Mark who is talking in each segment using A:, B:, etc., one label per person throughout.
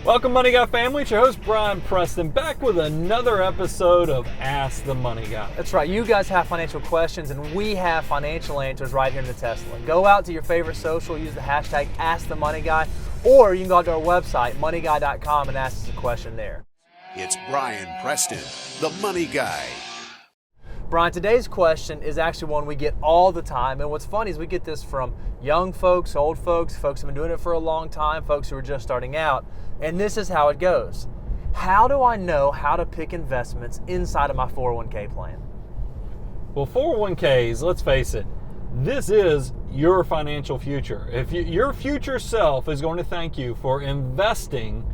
A: Welcome, Money Guy family. It's your host, Brian Preston, back with another episode of Ask the Money Guy.
B: That's right. You guys have financial questions, and we have financial answers right here in the Tesla. Go out to your favorite social, use the hashtag #AskTheMoneyGuy, or you can go out to our website, moneyguy.com, and ask us a question there.
C: It's Brian Preston, the Money Guy.
B: Brian, today's question is actually one we get all the time, and what's funny is we get this from young folks, old folks who have been doing it for a long time, folks who are just starting out, and this is how it goes. How do I know how to pick investments inside of my 401k plan?
A: Well, 401ks, let's face it, this is your financial future. Your future self is going to thank you for investing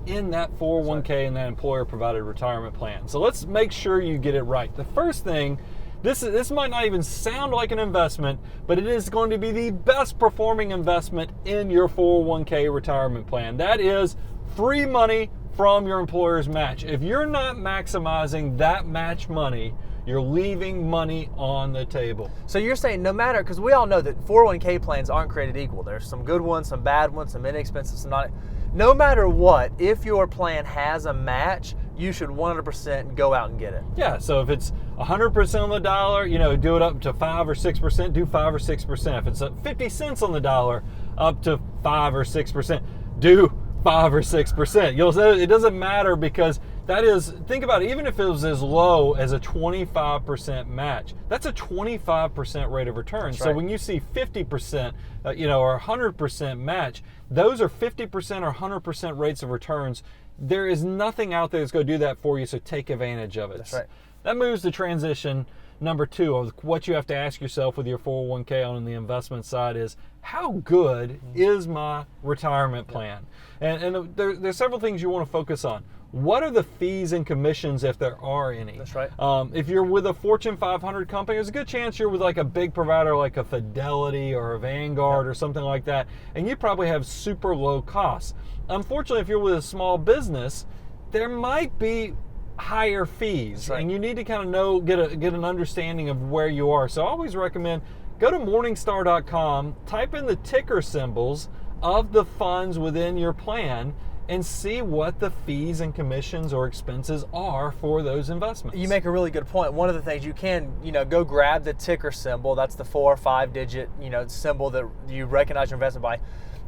A: in that 401k and that employer-provided retirement plan. So let's make sure you get it right. The first thing, this might not even sound like an investment, but it is going to be the best performing investment in your 401k retirement plan. That is free money from your employer's match. If you're not maximizing that match money, you're leaving money on the table.
B: So you're saying no matter, because we all know that 401k plans aren't created equal. There's some good ones, some bad ones, some inexpensive, some not. No matter what, if your plan has a match, you should 100% go out and get it.
A: Yeah, so if it's 100% on the dollar, do it up to 5 or 6%, do 5 or 6%. If it's 50 cents on the dollar, up to 5 or 6%, do 5 or 6%. You'll say it doesn't matter, because that is, think about it, even if it was as low as a 25% match, that's a 25% rate of return.
B: That's
A: so
B: right.
A: when you see 50%, or 100% match, those are 50% or 100% rates of returns. There is nothing out there that's going to do that for you, so take advantage of it.
B: That's right.
A: That moves to transition number 2 of what you have to ask yourself with your 401k on the investment side is, how good is my retirement plan? And there's several things you want to focus on. What are the fees and commissions, if there are any?
B: That's right.
A: If you're with a Fortune 500 company, there's a good chance you're with like a big provider like a Fidelity or a Vanguard or something like that, and you probably have super low costs. Unfortunately, if you're with a small business, there might be higher fees,
B: right.
A: and you need to kind of get an understanding of where you are. So I always recommend go to Morningstar.com, type in the ticker symbols of the funds within your plan, and see what the fees and commissions or expenses are for those investments.
B: You make a really good point. One of the things you can, go grab the ticker symbol. That's the 4 or 5 digit, symbol that you recognize your investment by.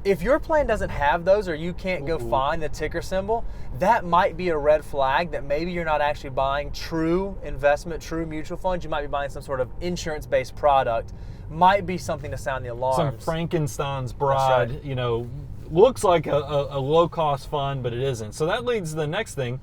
B: If your plan doesn't have those, or you can't go find the ticker symbol, that might be a red flag that maybe you're not actually buying true investment, true mutual funds. You might be buying some sort of insurance-based product. Might be something to sound the alarms.
A: Some Frankenstein's bride,
B: That's right.
A: Looks like a low-cost fund, but it isn't. So that leads to the next thing.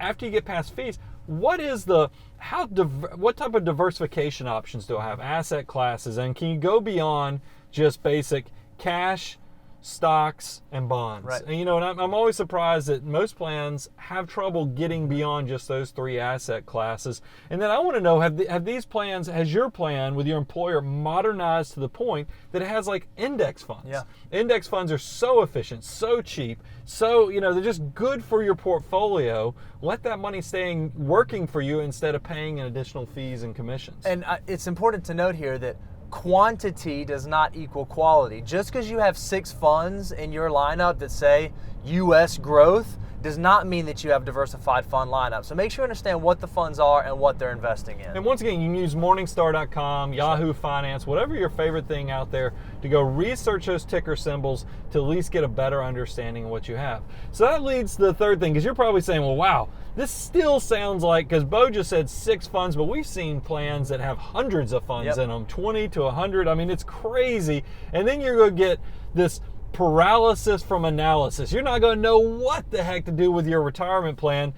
A: After you get past fees, what type of diversification options do I have? Asset classes, and can you go beyond just basic cash, stocks, and bonds?
B: Right.
A: And I'm always surprised that most plans have trouble getting beyond just those 3 asset classes. And then I want to know, has your plan with your employer modernized to the point that it has like index funds?
B: Yeah.
A: Index funds are so efficient, so cheap, so they're just good for your portfolio. Let that money stay working for you instead of paying in additional fees and commissions.
B: And it's important to note here that quantity does not equal quality. Just because you have 6 funds in your lineup that say U.S. growth does not mean that you have a diversified fund lineup. So make sure you understand what the funds are and what they're investing in.
A: And once again, you can use Morningstar.com, Yahoo Finance, whatever your favorite thing out there, to go research those ticker symbols to at least get a better understanding of what you have. So that leads to the third thing, because you're probably saying, well, wow, this still sounds like, because Bo just said 6 funds, but we've seen plans that have hundreds of funds in them, 20 to 100. I mean, it's crazy. And then you're going to get this paralysis from analysis. You're not going to know what the heck to do with your retirement plan.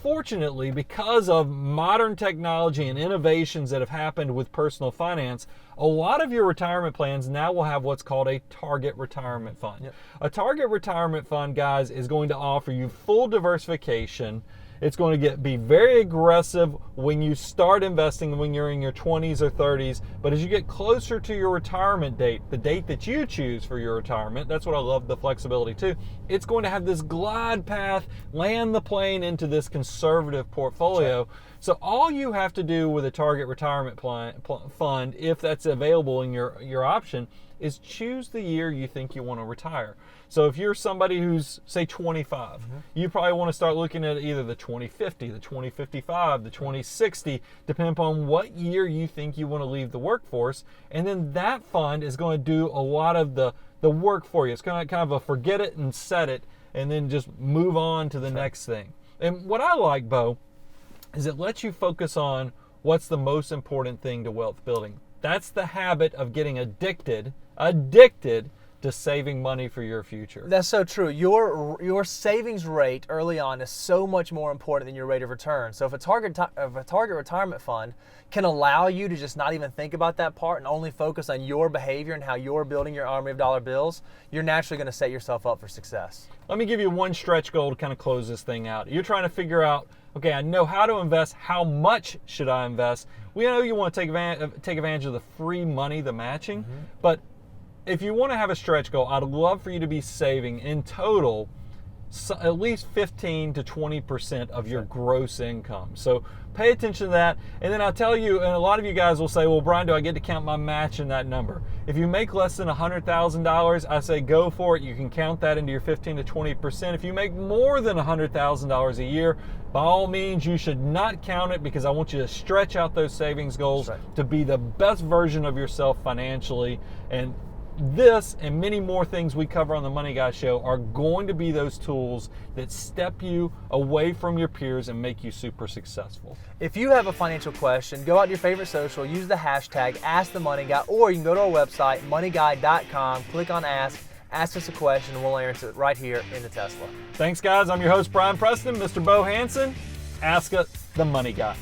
A: Fortunately, because of modern technology and innovations that have happened with personal finance, a lot of your retirement plans now will have what's called a target retirement fund.
B: Yep.
A: A target retirement fund, guys, is going to offer you full diversification. It's going to be very aggressive when you start investing when you're in your 20s or 30s. But as you get closer to your retirement date, the date that you choose for your retirement, that's what I love the flexibility too, it's going to have this glide path, land the plane into this conservative portfolio. Right. So all you have to do with a target retirement fund, if that's available in your option, is choose the year you think you want to retire. So if you're somebody who's, say, 25, you probably want to start looking at either the 2050, the 2055, the 2060, depending upon what year you think you want to leave the workforce. And then that fund is going to do a lot of the work for you. It's kind of a forget it and set it, and then just move on to the next thing. And what I like, Bo, is it lets you focus on what's the most important thing to wealth building. That's the habit of getting addicted to saving money for your future.
B: That's so true. Your savings rate early on is so much more important than your rate of return. So if a target retirement fund can allow you to just not even think about that part and only focus on your behavior and how you're building your army of dollar bills, you're naturally going to set yourself up for success.
A: Let me give you one stretch goal to kind of close this thing out. You're trying to figure out, okay, I know how to invest. How much should I invest? We know you want to take advantage of the free money, the matching, but if you want to have a stretch goal, I'd love for you to be saving in total at least 15 to 20% of your gross income. So pay attention to that. And then I'll tell you, and a lot of you guys will say, well, Brian, do I get to count my match in that number? If you make less than $100,000, I say go for it. You can count that into your 15 to 20%. If you make more than $100,000 a year, by all means, you should not count it, because I want you to stretch out those savings goals to be the best version of yourself financially. And this and many more things we cover on the Money Guy Show are going to be those tools that step you away from your peers and make you super successful.
B: If you have a financial question, go out to your favorite social, use the hashtag AskTheMoneyGuy, or you can go to our website, moneyguy.com, click on Ask us a question, and we'll answer it right here in the Tesla.
A: Thanks, guys. I'm your host, Brian Preston, Mr. Bo Hansen. Ask It, the Money Guy.